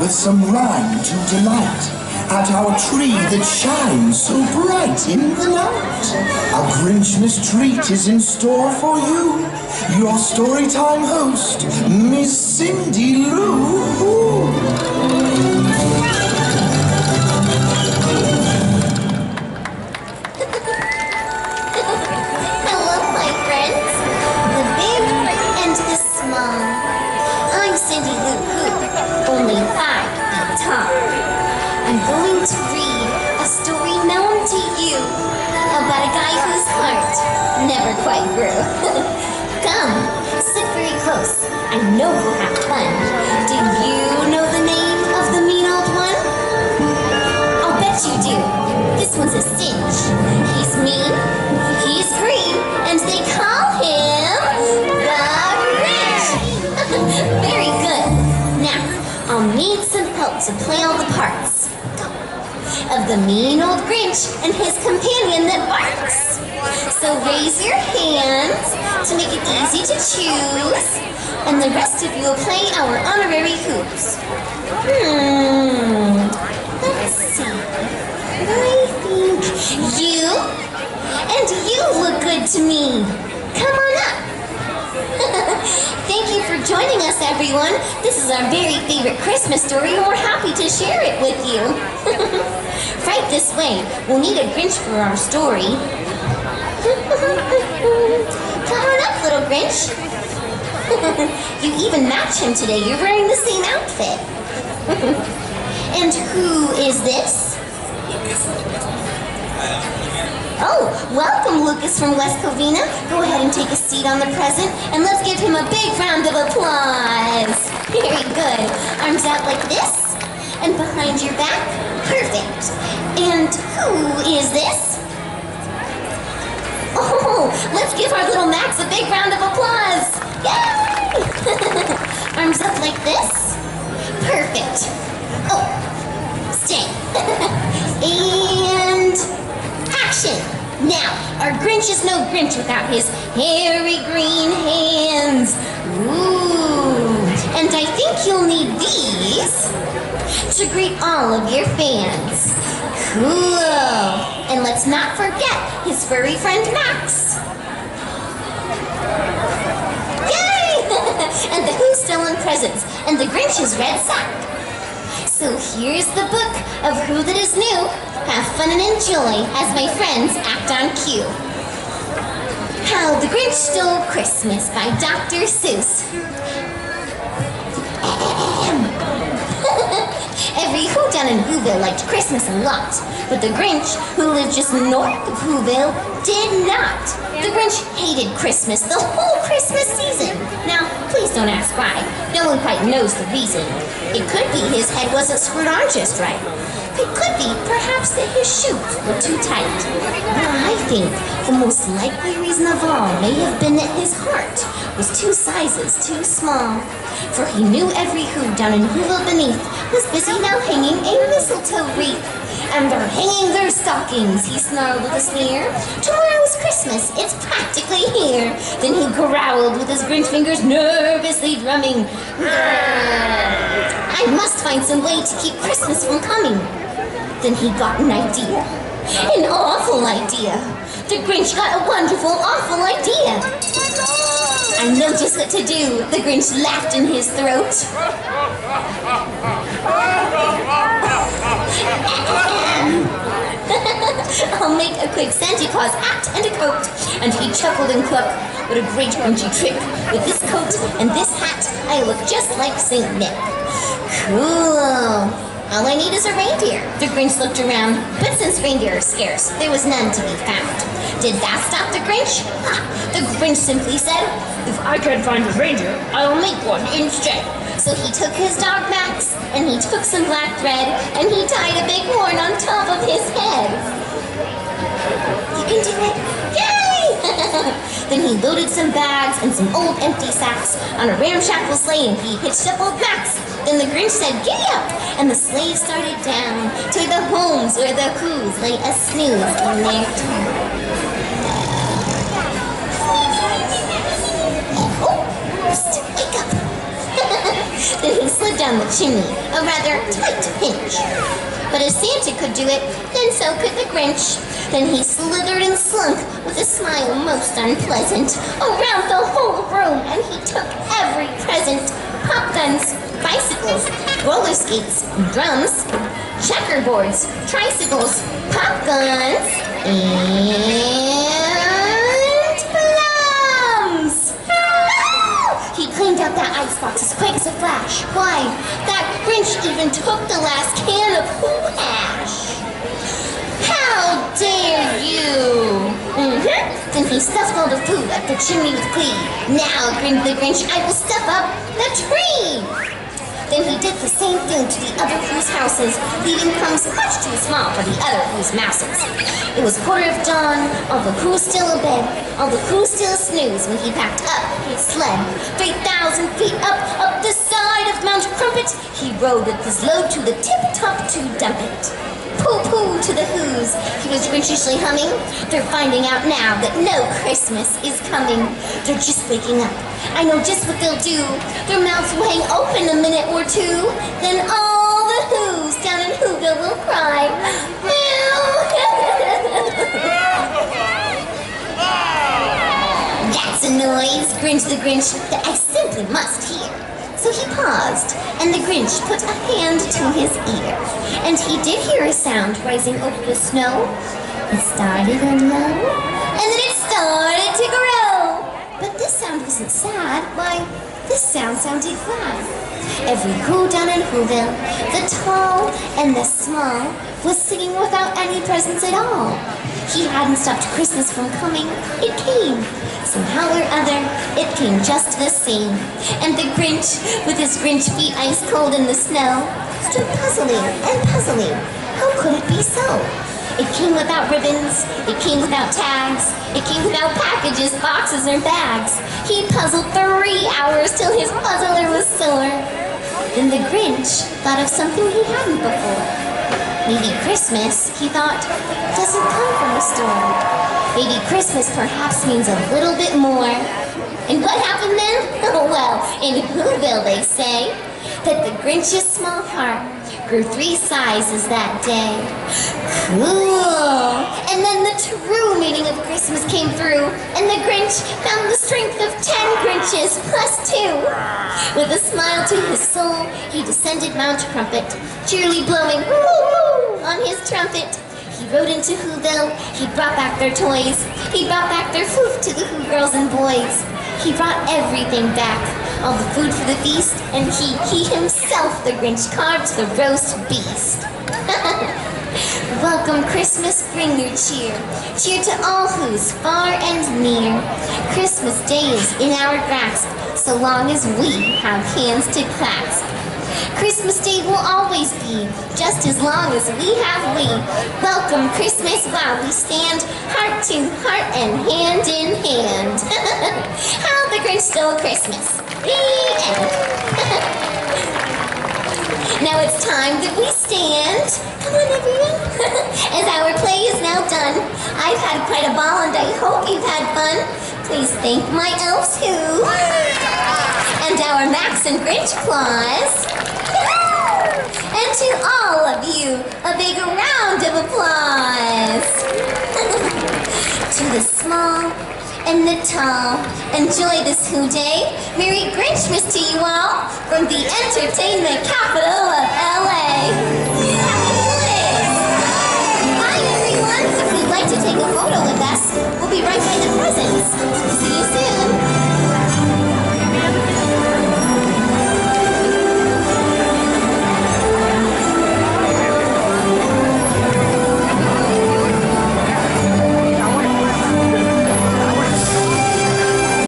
with some rhyme to delight at our tree that shines so bright in the night. A Grinchmas treat is in store for you, your storytime host, Miss Cindy Lou. Hello, my friends, the big and the small. I'm Cindy Lou Who, only 5 feet tall. I'm going to read a story known to you about a guy whose heart never quite grew. Come, sit very close. I know we'll have fun. Do you know the name of the mean old one? I'll bet you do. This one's a cinch. He's mean, he's green, and they call him the Grinch. Very good. Now, I'll need some help to play all the parts of the mean old Grinch and his companion that barks. So raise your hands to make it easy to choose, and the rest of you will play our honorary hoops. Let's see. I think you and you look good to me. Come on up. Thank you for joining us, everyone. This is our very favorite Christmas story, and we're happy to share it with you. Right this way. We'll need a Grinch for our story. Come on up, little Grinch. You even match him today. You're wearing the same outfit. And who is this? Oh, welcome, Lucas from West Covina. Go ahead and take a seat on the present, and let's give him a big round of applause. Very good. Arms out like this, and behind your back. Perfect. And who is this? Oh, let's give our little Max a big round of applause. Yay! Arms up like this. Perfect. Oh, stay. And action. Now, our Grinch is no Grinch without his hairy green hands. Ooh. And I think you'll need these to greet all of your fans. Cool. And let's not forget his furry friend Max. Yay! And the Who's stolen presents and the Grinch's red sack. So here's the book of Who That Is New. Have fun and enjoy as my friends act on cue. How the Grinch Stole Christmas by Dr. Seuss. Every Who down in Whoville liked Christmas a lot, but the Grinch, who lived just north of Whoville, did not. The Grinch hated Christmas the whole Christmas season. Now, please don't ask why. No one quite knows the reason. It could be his head wasn't screwed on just right. It could be, perhaps, that his shoes were too tight. But I think the most likely reason of all may have been that his heart was 2 sizes too small. For he knew every Who down in Whoville beneath was busy now hanging a mistletoe wreath. And they're hanging their stockings, he snarled with a sneer. Tomorrow's Christmas, it's practically here. Then he growled with his Grinch fingers nervously drumming. I must find some way to keep Christmas from coming. Then he got an idea. An awful idea. The Grinch got a wonderful, awful idea. I know just what to do. The Grinch laughed in his throat. I'll make a quick Santa Claus hat and a coat. And he chuckled and clucked. What a great Grinchy trick. With this coat and this hat, I look just like Saint Nick. Cool. All I need is a reindeer. The Grinch looked around, but since reindeer are scarce, there was none to be found. Did that stop the Grinch? Ha! The Grinch simply said, if I can't find a reindeer, I'll make one instead. So he took his dog Max, and he took some black thread, and he tied a big horn on top of his head. You can do it! Yay! Then he loaded some bags and some old empty sacks on a ramshackle sleigh, and he hitched up old Max. Then the Grinch said, giddy up! And the sleigh started down to the homes where the Who's lay a snooze in their town. Oh, psst, wake up! Then he slid down down the chimney, a rather tight pinch. But if Santa could do it, then so could the Grinch. Then he slithered and slunk with a smile most unpleasant around the whole room, and he took every present: pop guns, bicycles, roller skates, drums, checkerboards, tricycles, pop guns, and plums. He cleaned out that icebox as quick as a flash. Why, that Grinch even took the last can of Pooh Hash. How dare you! Then he stuffed all the food up the chimney with glee. Now, grinned the Grinch, I will stuff up the tree! Then he did the same thing to the other Who's houses, leaving crumbs much too small for the other Who's mouses. It was quarter of dawn, all the Who's still abed, all the Who's still snooze when he packed up his sled. 3,000 feet up the side of Mount Crumpet, he rode with his load to the tip-top to dump it. Pooh-pooh to the Who's, he was Grinchishly humming. They're finding out now that no Christmas is coming. They're just waking up. I know just what they'll do. Their mouths will hang open a minute or two. Then all the Who's down in Whoville will cry. That's a noise, grinned the Grinch, that I simply must hear. So he paused, and the Grinch put a hand to his ear. And he did hear a sound rising over the snow. It started on low, and then it started to grow. But this sound wasn't sad. Why, this sound sounded glad. Every Who down in Whoville, the tall and the small, was singing without any presents at all. He hadn't stopped Christmas from coming. It came. Somehow or other, it came just the same. And the Grinch, with his Grinch feet ice cold in the snow, stood puzzling and puzzling. How could it be so? It came without ribbons, it came without tags, it came without packages, boxes, or bags. He puzzled 3 hours till his puzzler was sore. Then the Grinch thought of something he hadn't before. Maybe Christmas, he thought, doesn't come from a store. Maybe Christmas perhaps means a little bit more. And what happened then? Well, in Whoville they say that the Grinch's small heart grew 3 sizes that day. Cool! And then the true meaning of Christmas came through, and the Grinch found the strength of 10 Grinches plus 2. With a smile to his soul, he descended Mount Crumpet, cheerily blowing woo-woo on his trumpet. He rode into Whoville, he brought back their toys, he brought back their food to the Who girls and boys. He brought everything back, all the food for the feast, and he himself, the Grinch, carved the roast beast. Welcome Christmas, bring your cheer. Cheer to all Who's far and near. Christmas Day is in our grasp, so long as we have hands to clasp. Christmas Day will always be, just as long as we have we. Welcome Christmas while we stand, heart to heart and hand in hand. How the Grinch Stole Christmas. The end. Now it's time that we stand. Come on, everyone. As our play is now done, I've had quite a ball and I hope you've had fun. Please thank my elves who, and our Max and Grinch claws. And to all of you, a big round of applause. To the small and the tall, enjoy this Who Day. Merry Grinchmas to you all from the Entertainment Capital.